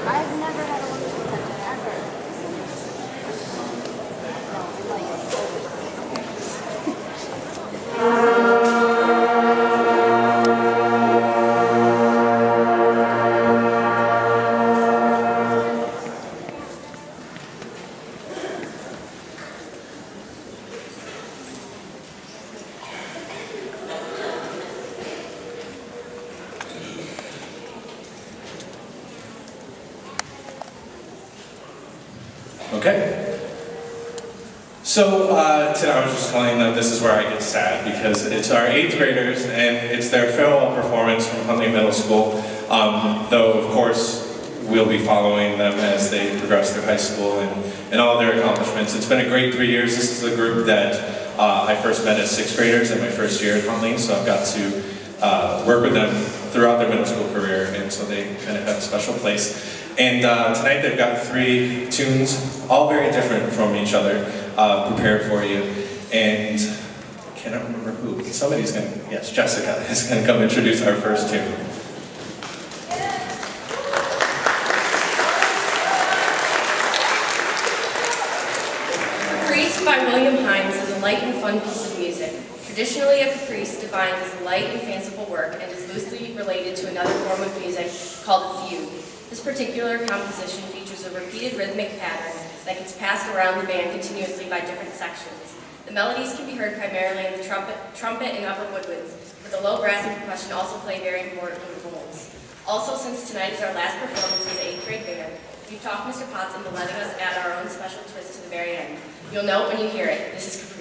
I've never had a one ever. Okay. So today I was just telling them this is where I get sad because it's our 8th graders and it's their farewell performance from Huntley Middle School. Though of course we'll be following them as they progress through high school and all their accomplishments. It's been a great 3 years. This is a group that I first met as 6th graders in my first year at Huntley, so I've got to work with them throughout their middle school career, and so they kind of have a special place. And tonight they've got 3 tunes, all very different from each other, prepared for you. And I cannot remember who. Somebody's going to, yes, Jessica is going to come introduce our first tune. Caprice by William Hines is a light and fun piece of music. Traditionally, a caprice defined as a light and fanciful work and is loosely related to another form of music called a fugue. This particular composition features a repeated rhythmic pattern that gets passed around the band continuously by different sections. The melodies can be heard primarily in the trumpet and upper woodwinds, but the low brass and percussion also play very important roles. Also, since tonight is our last performance as an 8th grade band, we've talked Mr. Potts into letting us add our own special twist to the very end. You'll know it when you hear it. This is Caprice.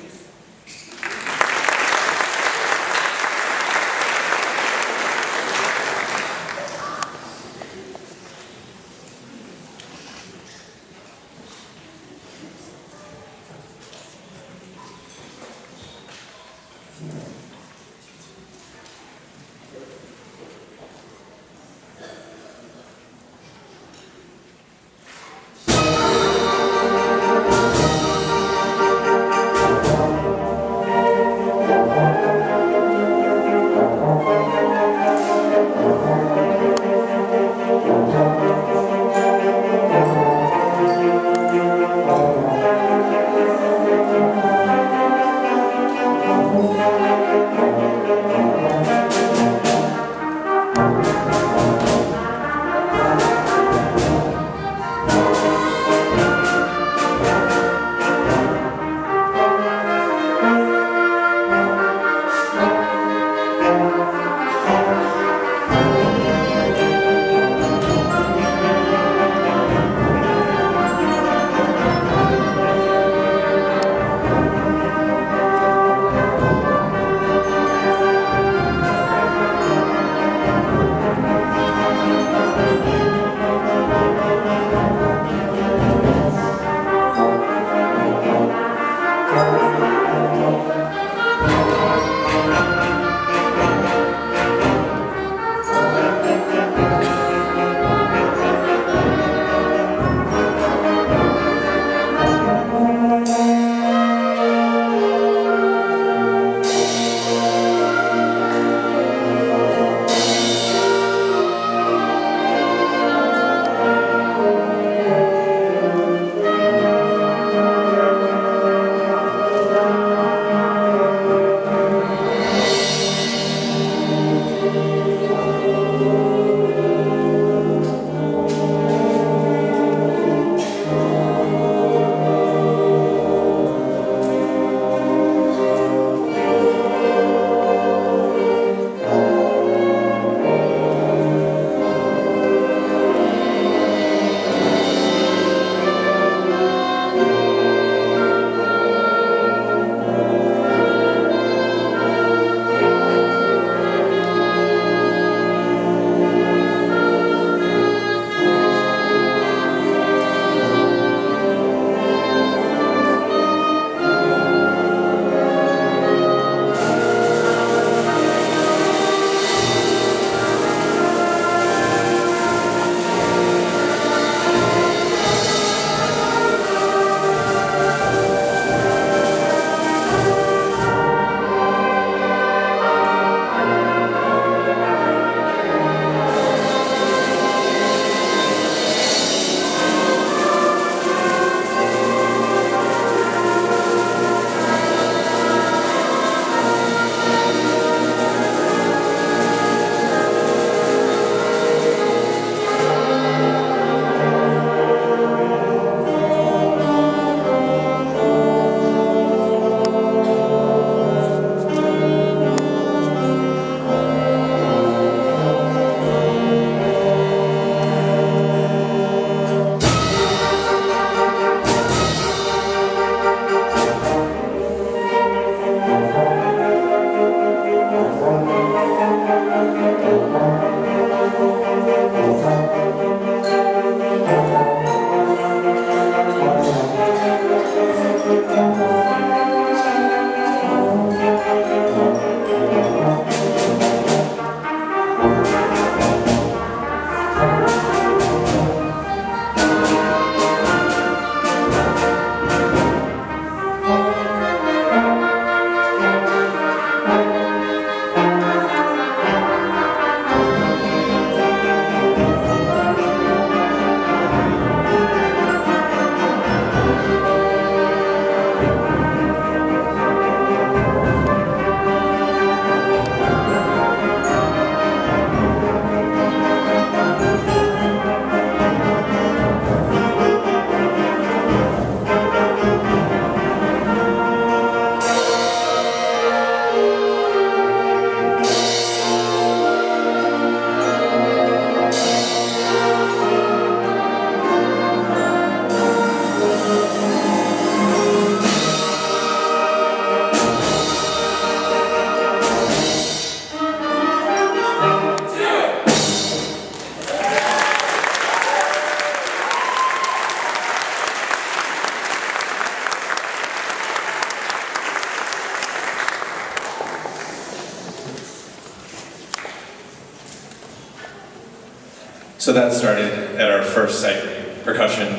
So that started at our first sight read. Percussion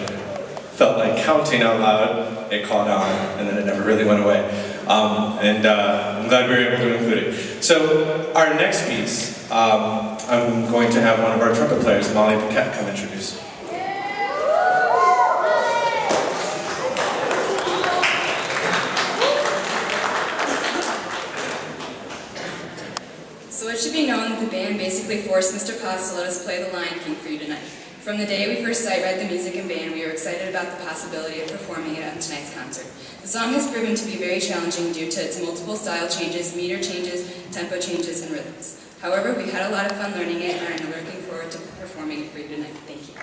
felt like counting out loud, it caught on, and then it never really went away. I'm glad we were able to include it. So our next piece, I'm going to have one of our trumpet players, Molly Paquette, come introduce. So it should be known that the band basically forced Mr. Potts to let us play The Lion King for you tonight. From the day we first sight read the music and band, we were excited about the possibility of performing it on tonight's concert. The song has proven to be very challenging due to its multiple style changes, meter changes, tempo changes, and rhythms. However, we had a lot of fun learning it and are looking forward to performing it for you tonight. Thank you.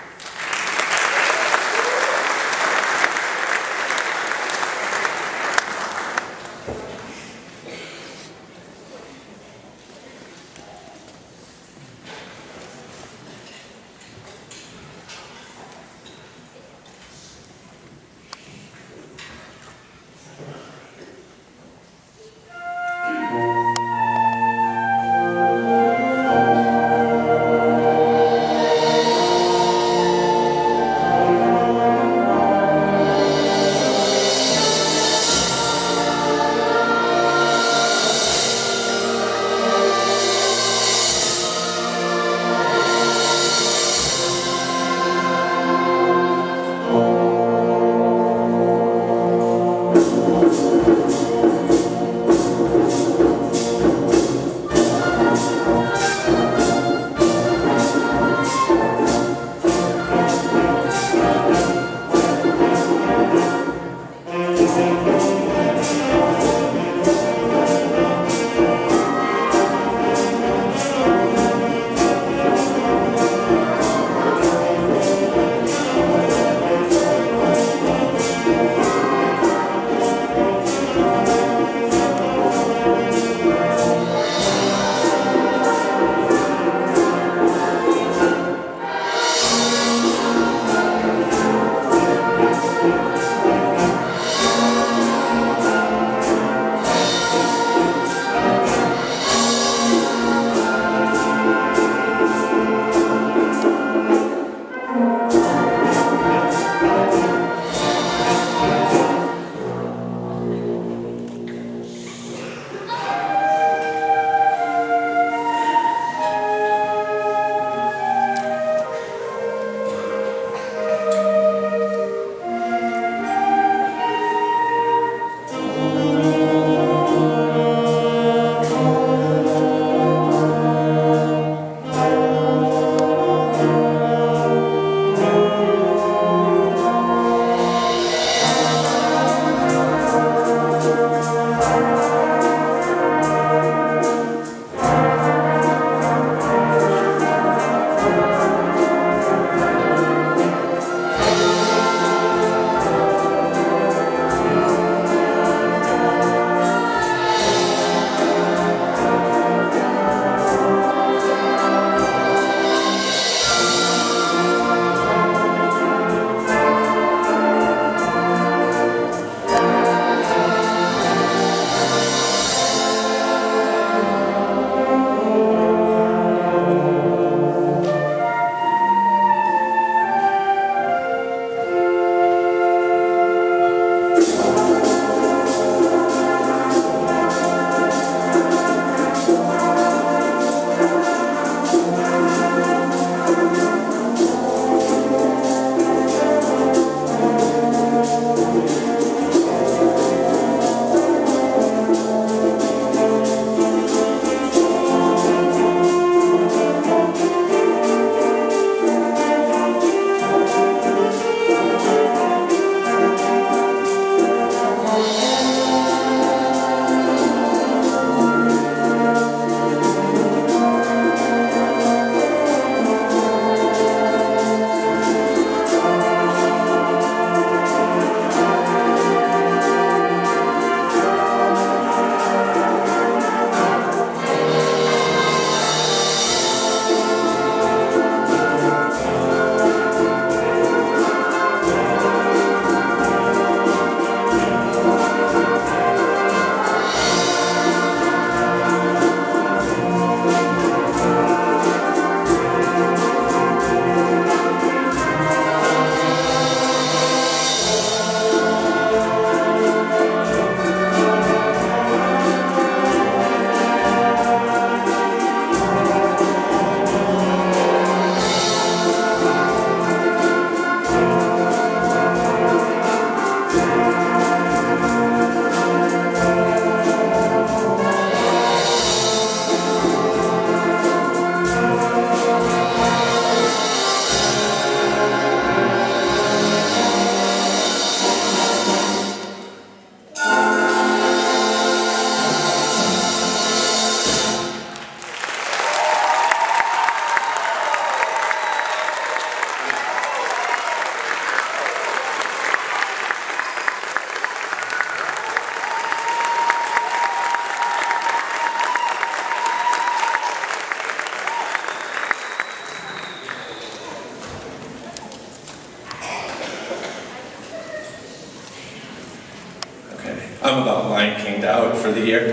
Okay. I'm about Lion King'd out for the year.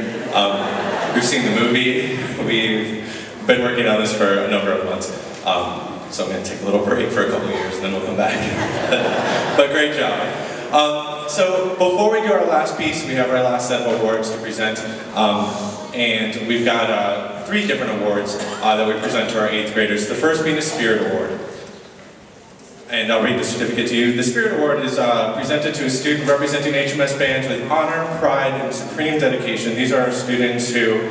We've seen the movie. We've been working on this for a number of months. So I'm going to take a little break for a couple of years and then we'll come back. But great job. So before we do our last piece, we have our last set of awards to present. And we've got 3 different awards that we present to our 8th graders. The first being the Spirit Award. And I'll read the certificate to you. The Spirit Award is presented to a student representing HMS bands with honor, pride, and supreme dedication. These are our students who,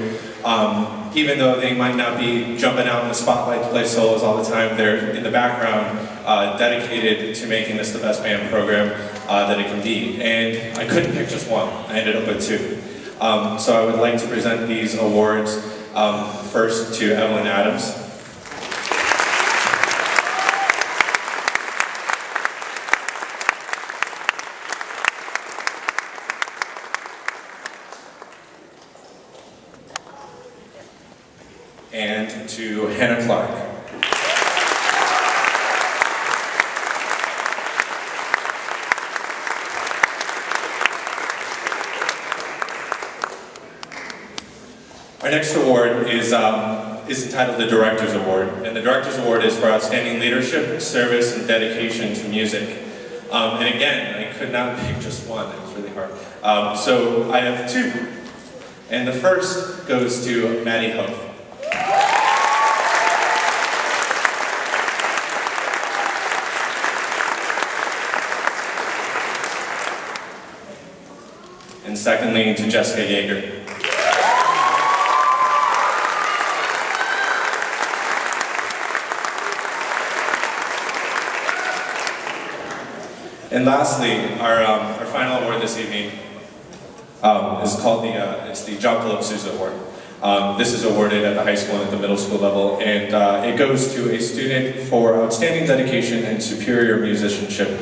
even though they might not be jumping out in the spotlight to play solos all the time, they're in the background dedicated to making this the best band program that it can be. And I couldn't pick just one. I ended up with 2. So I would like to present these awards first to Evelyn Adams. And to Hannah Clark. Our next award is entitled the Director's Award, and the Director's Award is for outstanding leadership, service, and dedication to music. And again, I could not pick just one, it was really hard. So I have 2, and the first goes to Maddie Hope. And secondly, to Jessica Yeager. And lastly, our final award this evening is called it's the John Philip Sousa Award. This is awarded at the high school and at the middle school level, and it goes to a student for outstanding dedication and superior musicianship.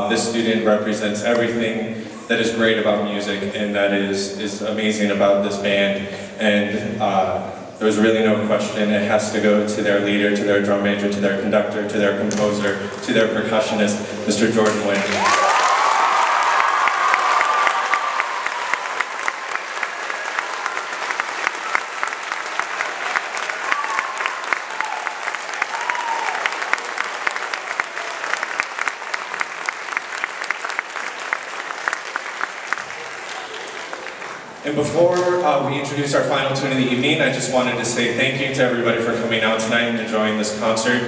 This student represents everything that is great about music and that is amazing about this band. And there's really no question, it has to go to their leader, to their drum major, to their conductor, to their composer, to their percussionist, Mr. Jordan Wynn. And before we introduce our final tune of the evening, I just wanted to say thank you to everybody for coming out tonight and enjoying this concert.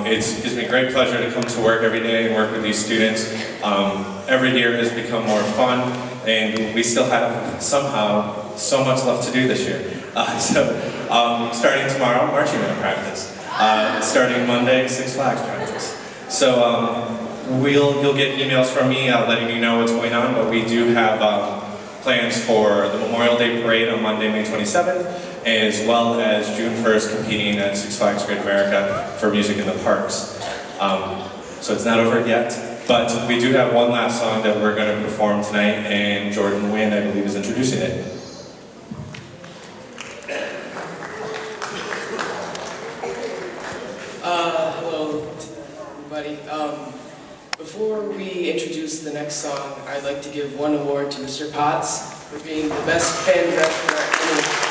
It gives me great pleasure to come to work every day and work with these students. Every year has become more fun, and we still have, somehow, so much left to do this year. Starting tomorrow, marching band practice. Starting Monday, Six Flags practice. So you'll get emails from me letting you know what's going on, but we do have plans for the Memorial Day Parade on Monday, May 27th, as well as June 1st competing at Six Flags Great America for Music in the Parks. So it's not over yet, but we do have one last song that we're going to perform tonight, and Jordan Wynn, I believe, is introducing it. Hello, everybody. Before we introduce the next song, I'd like to give one award to Mr. Potts for being the best band director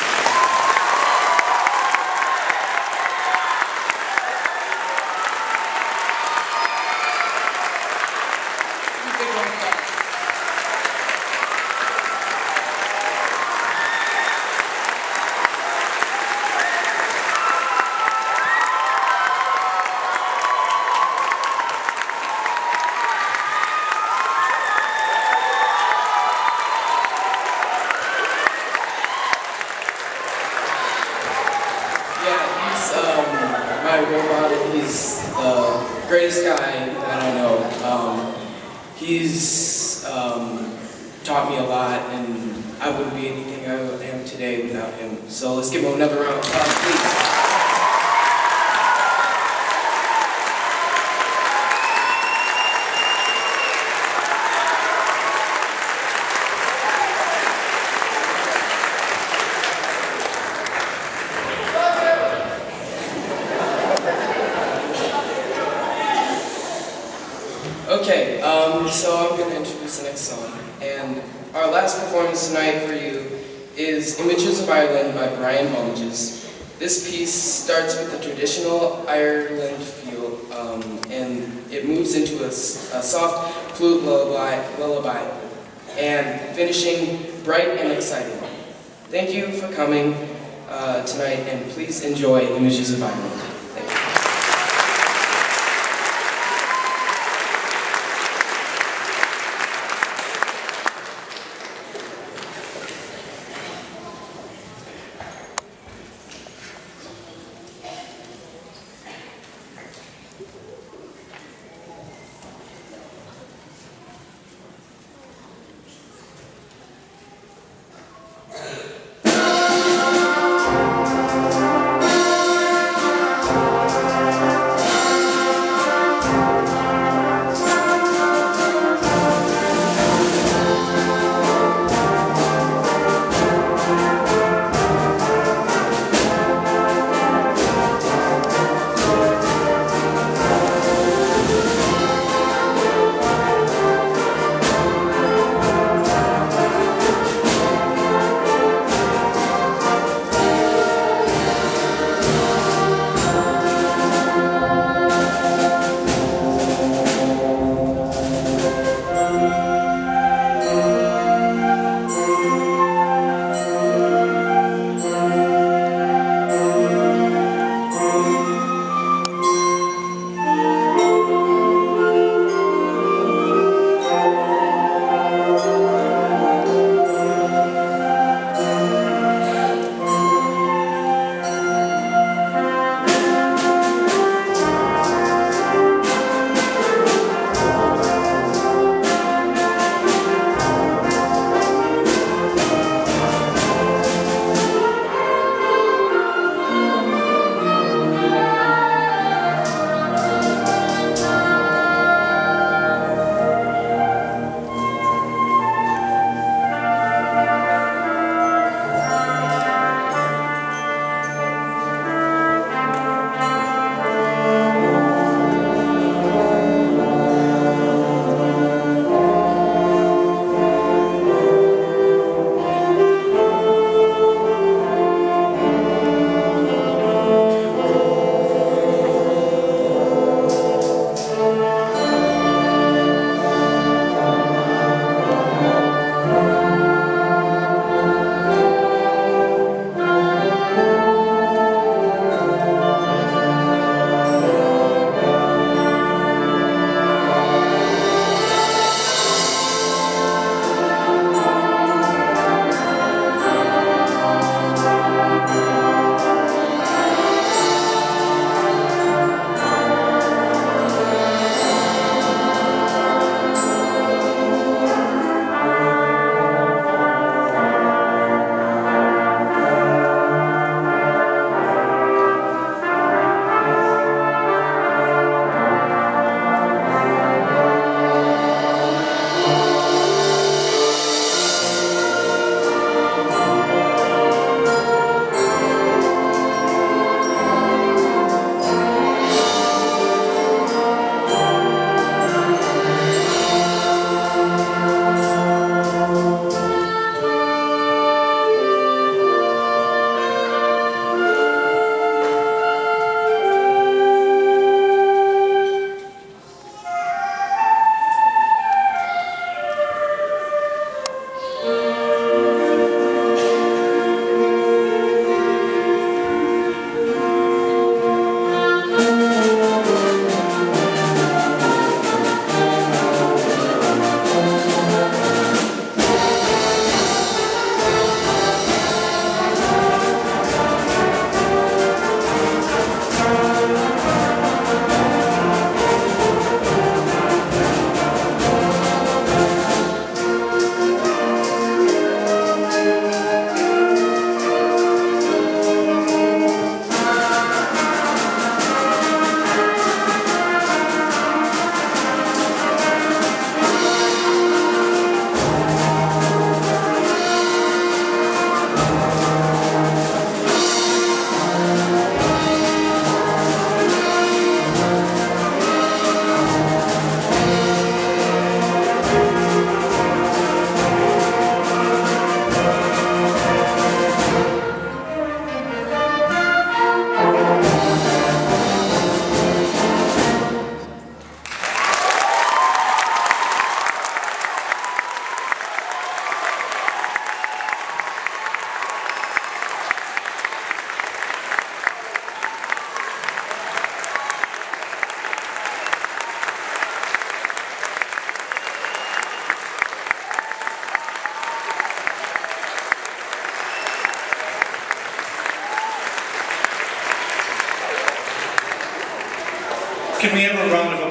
my role model. He's the greatest guy that I know. He's taught me a lot, and I wouldn't be anything I am today without him. So let's give him another round of applause, please. Okay, so I'm going to introduce the next song, and And our last performance tonight for you is Images of Ireland by Brian Bulges. This piece starts with the traditional Ireland feel, and it moves into a soft flute lullaby, and finishing bright and exciting. Thank you for coming tonight, and please enjoy Images of Ireland. Thank you.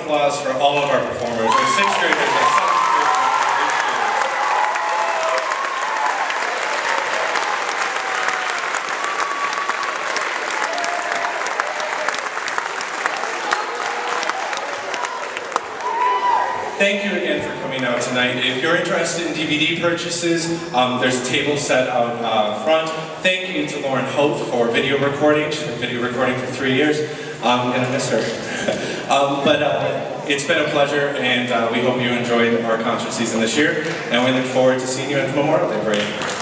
applause for all of our performers, our 6th graders, our 7th graders, our 8th graders. Thank you again for coming out tonight. If you're interested in DVD purchases, there's a table set out front. Thank you to Lauren Hope for video recording. She's been video recording for 3 years. I'm gonna miss her. But it's been a pleasure, and we hope you enjoyed our concert season this year, and we look forward to seeing you at the Memorial Day Parade.